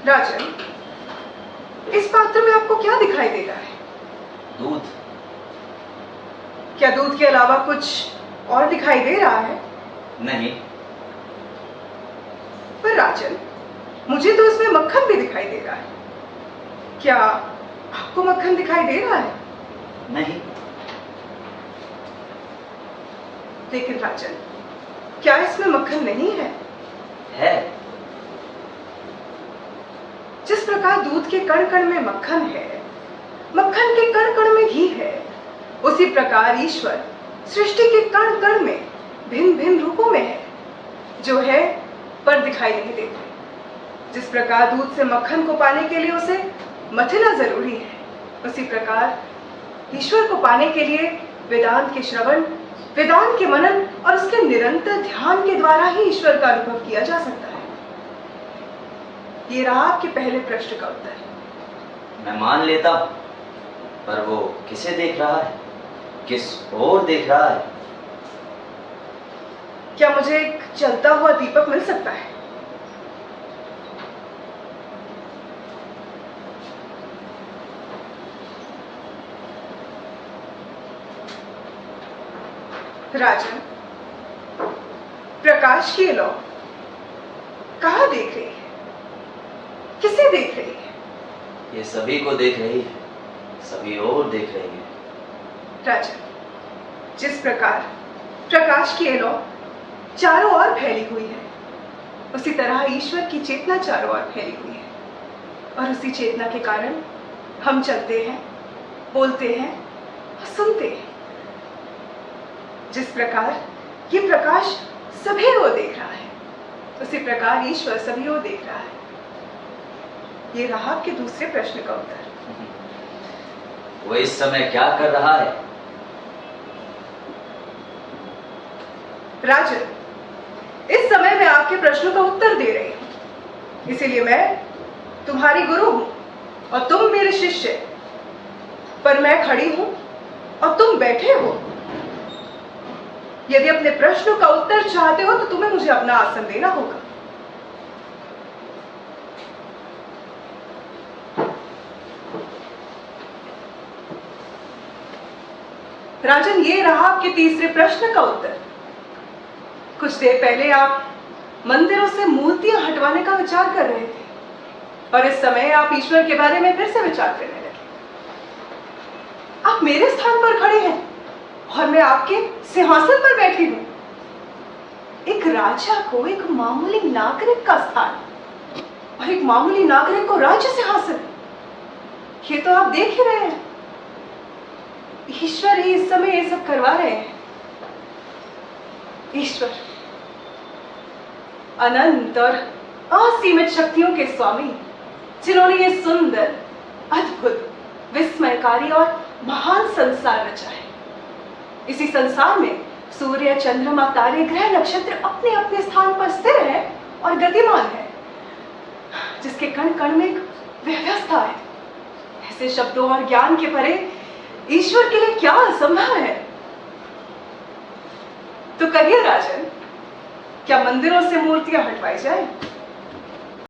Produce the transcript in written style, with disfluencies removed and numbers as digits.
राजन, इस पात्र में आपको क्या दिखाई दे रहा है? दूध। क्या दूध के अलावा कुछ और दिखाई दे रहा है? नहीं। पर राजन, मुझे तो इसमें मक्खन भी दिखाई दे रहा है। क्या आपको मक्खन दिखाई दे रहा है? नहीं। लेकिन राजन, क्या इसमें मक्खन नहीं है? है। जिस प्रकार दूध के कण कण में मक्खन है, मक्खन के कण कण में घी है, उसी प्रकार ईश्वर सृष्टि के कण कण में भिन्न भिन्न रूपों में है, जो है पर दिखाई नहीं देते। जिस प्रकार दूध से मक्खन को पाने के लिए उसे मथना जरूरी है, उसी प्रकार ईश्वर को पाने के लिए वेदांत के श्रवण, वेदांत के मनन और उसके निरंतर ध्यान के द्वारा ही ईश्वर का अनुभव किया जा सकता है। ये रहा आपके पहले प्रश्न का उत्तर। मैं मान लेता हूं, पर वो किसे देख रहा है, किस ओर देख रहा है? क्या मुझे एक चलता हुआ दीपक मिल सकता है? राजन, प्रकाश की लौ कहाँ देख रही है? किसे देख रही है? ये सभी को देख रही है, सभी ओर देख रही है। राजन, जिस प्रकार प्रकाश की लौ चारों ओर फैली हुई है, उसी तरह ईश्वर की चेतना चारों ओर फैली हुई है, और उसी चेतना के कारण हम चलते हैं, बोलते हैं और सुनते हैं। जिस प्रकार ये प्रकाश सभी ओर देख रहा है, उसी प्रकार ईश्वर सभी ओर देख रहा है। ये रहा आपके दूसरे प्रश्न का उत्तर। वो इस समय क्या कर रहा है? राजन, इस समय मैं आपके प्रश्नों का उत्तर दे रही हूं, इसीलिए मैं तुम्हारी गुरु हूं और तुम मेरे शिष्य। पर मैं खड़ी हूं और तुम बैठे हो। यदि अपने प्रश्नों का उत्तर चाहते हो तो तुम्हें मुझे अपना आसन देना होगा। राजन, ये रहा आपके तीसरे प्रश्न का उत्तर। कुछ देर पहले आप मंदिरों से मूर्तियां हटवाने का विचार कर रहे थे, और इस समय आप ईश्वर के बारे में फिर से विचार करने लगे। आप मेरे स्थान पर खड़े हैं और मैं आपके सिंहासन पर बैठी हूं। एक राजा को एक मामूली नागरिक का स्थान, और एक मामूली नागरिक को राज्य सिंहासन, ये तो आप देख ही रहे हैं। ईश्वर ही इस समय ये सब करवा रहे हैं। ईश्वर अनंत और असीमित शक्तियों के स्वामी, जिन्होंने ये सुंदर, अद्भुत, विस्मयकारी और महान संसार रचा है। इसी संसार में सूर्य, चंद्रमा, तारे, ग्रह, नक्षत्र अपने अपने स्थान पर स्थिर है और गतिमान है, जिसके कण कण में एक व्यवस्था है। ऐसे शब्दों और ज्ञान के परे ईश्वर के लिए क्या असंभव है? तो कहिए राजन, क्या मंदिरों से मूर्तियां हटवाई जाए?